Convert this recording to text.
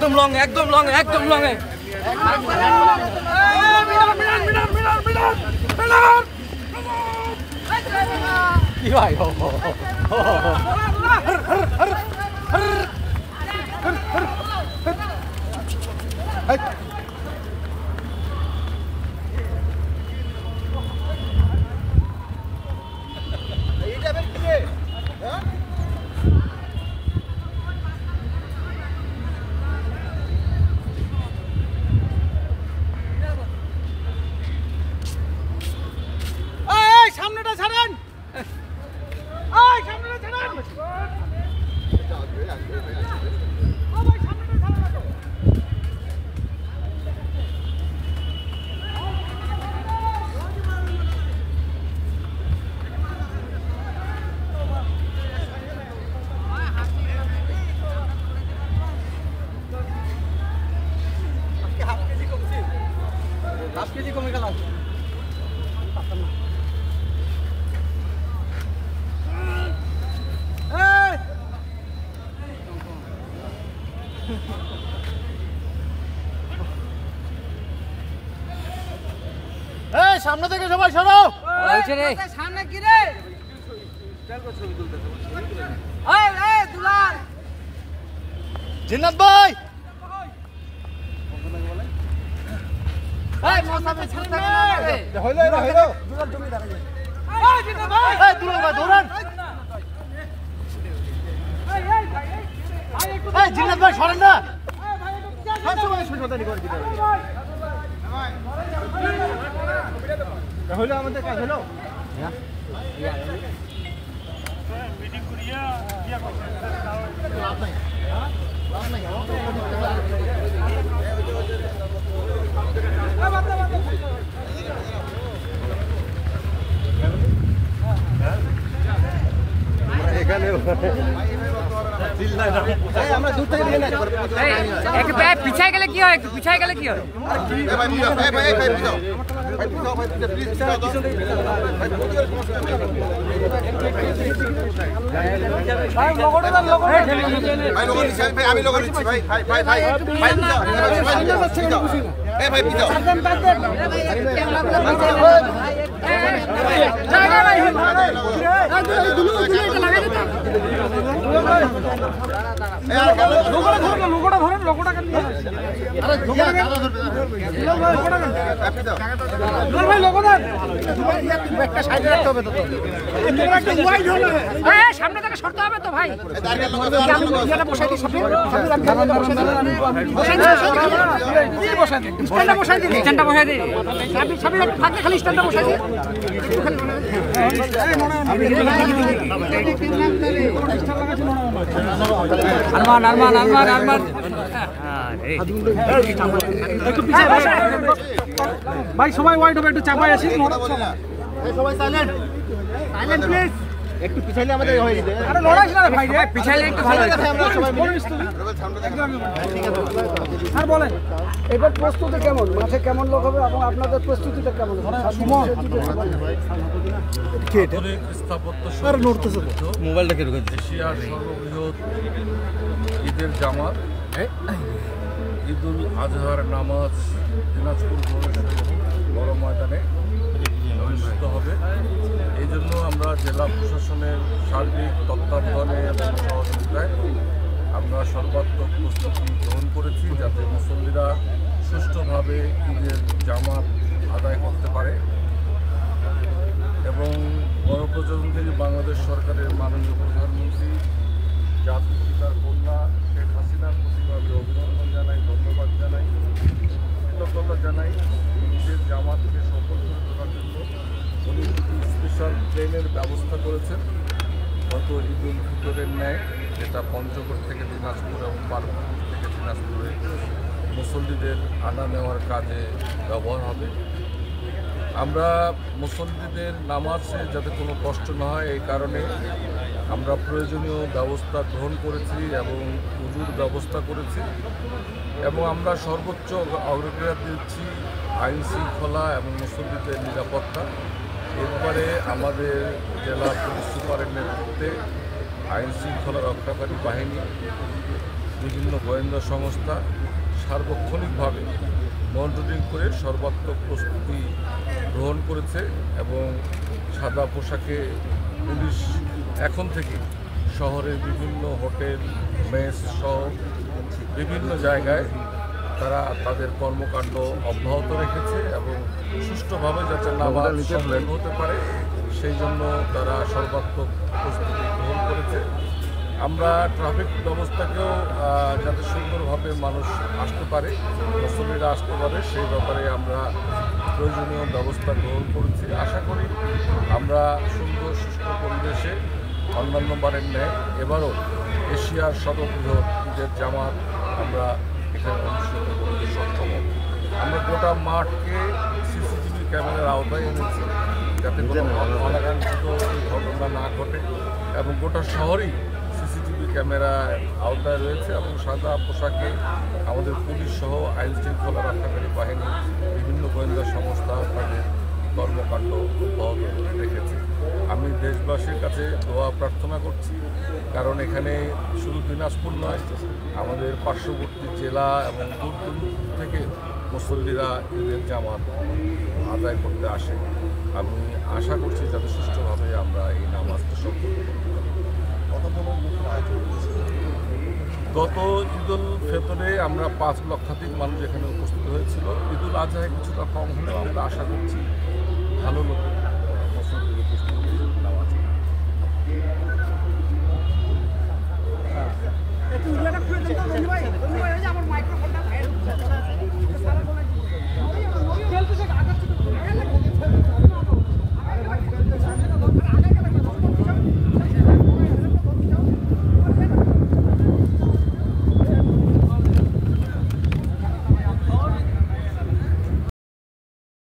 একদম লং একদম লং একদম লং কি ভাই সামনেটা ছাড়েন সামনেটা ছাড়েন হাফ কেজি কমে গেল সামনে থেকে সবাই সরো সামনে কি রে জিন্নাত ভাই জিন্নাত ভাই সরেন না হইলো আমাদের কাজ হলো মিটিং করিয়া এখানে আমরা দূর থেকে নিয়ে না একটু পিছায় গেলে কি হয় একটু পিছায় গেলে কি হয় আমি লোক নিচ্ছি ভাই ভাই ভাই ভাই ভাই ভাই সামনে থেকে সরতে হবে তো ভাই খালি স্ট্যান্ডটা বসাই দিই আরমান আরমান আরমান আরমান ভাই সবাই ওয়াইড হবে একটু চাপাই আসি সবাই সাইলেন্ট সাইলেন্ট প্লিজ একটু পিছাইলে আমাদের হয়ে যেতে আরে লড়াইস না ভাই রে পিছাইলে একটু ভালো আছে আমরা সবাই স্যার বলেন এবার প্রস্তুতি কেমন মাঠে কেমন লোক হবে এবং আপনাদের প্রস্তুতিটা কেমন মোবাইলটা কে ঢুকে এশিয়ার সর্ববৃহৎ ঈদের জামাত ঈদুল আজহার নামাজ দিনাজপুর বড় ময়দানে অনুষ্ঠিত হবে। এই জন্য আমরা জেলা প্রশাসনের সার্বিক তত্ত্বাবধানে এবং সহযোগিতায় আমরা সর্বাত্মক প্রস্তুতি গ্রহণ করেছি যাতে মুসল্লিরা সুষ্ঠুভাবে ঈদের জামাত আদায় করতে পারে এবং গণপ্রজাতন্ত্রী বাংলাদেশ সরকারের মাননীয় প্রধানমন্ত্রী জাতির পিতার কন্যা শেখ হাসিনার প্রতিভাবে অভিনন্দন জানাই, ধন্যবাদ জানাই, কৃতজ্ঞতা জানাই। ঈদের জামাতকে সফল করে তোলার জন্য উনি স্পেশাল ট্রেনের ব্যবস্থা করেছেন গত ঈদুল ফিতরের ন্যায়, যেটা পঞ্চগড় থেকে দিনাজপুর এবং পার্বত্য থেকে দিনাজপুরে মুসল্লিদের আনা নেওয়ার কাজে ব্যবহার হবে। আমরা মুসল্লিদের নামাজে যাতে কোনো কষ্ট না হয় এই কারণে আমরা প্রয়োজনীয় ব্যবস্থা গ্রহণ করেছি এবং উজুর ব্যবস্থা করেছি এবং আমরা সর্বোচ্চ অগ্রাধিকার দিচ্ছি আইন শৃঙ্খলা এবং মুসল্লিদের নিরাপত্তা। এরপরে আমাদের জেলা পুলিশ সুপারের নেতৃত্বে আইন শৃঙ্খলা রক্ষাকারী বাহিনী বিভিন্ন গোয়েন্দা সংস্থা সার্বক্ষণিকভাবে মনিটরিং করে সর্বাত্মক প্রস্তুতি গ্রহণ করেছে এবং সাদা পোশাকে পুলিশ এখন থেকে শহরের বিভিন্ন হোটেল মেস সহ বিভিন্ন জায়গায় তারা তাদের কর্মকাণ্ড অব্যাহত রেখেছে এবং সুষ্ঠুভাবে যাতে নামাজ সম্পন্ন হতে পারে সেই জন্য তারা সর্বাত্মক প্রস্তুতি গ্রহণ করেছে। আমরা ট্রাফিক ব্যবস্থাকেও যাতে সুন্দরভাবে মানুষ আসতে পারে, মুসল্লিরা আসতে পারে সেই ব্যাপারে আমরা প্রয়োজনীয় ব্যবস্থা গ্রহণ করেছি। আশা করি আমরা সুন্দর সুষ্ঠু পরিবেশে অন্যান্য বারের ন্যায় এবারও এশিয়ার সর্ববৃহৎ ঈদের জামাত আমরা এখানে অনুষ্ঠিত করতে সক্ষম হব। আমরা গোটা মাঠকে সিসিটিভি ক্যামেরার আওতায় এনেছি যাতে কোনো অনাকাঙ্ক্ষিত ঘটনা না ঘটে এবং গোটা শহরেই সিসিটিভি ক্যামেরার আওতায় রয়েছে এবং সাদা পোশাকে আমাদের পুলিশ সহ আইন শৃঙ্খলা রক্ষাকারী বাহিনী বিভিন্ন গোয়েন্দা সংস্থা তাদের কর্মকাণ্ড অব্যাহত রেখেছে। আমি দেশবাসীর কাছে দোয়া প্রার্থনা করছি, কারণ এখানে শুধু দিনাজপুর নয়, আমাদের পার্শ্ববর্তী জেলা এবং দূর দূর থেকে মুসল্লিরা ঈদের জামাত আদায় করতে আসে। আমি আশা করছি যাতে সুষ্ঠুভাবে আমরা এই নামাজটা সম্পন্ন করতে পারি। গত ঈদুল ফিতরে আমরা 5 লক্ষাধিক মানুষ এখানে উপস্থিত হয়েছিল। ঈদুল আজহায় কিছুটা কম হলেও আমরা আশা করছি ভালো লোক মুসল্লির উপস্থিতি নামাজ। একটু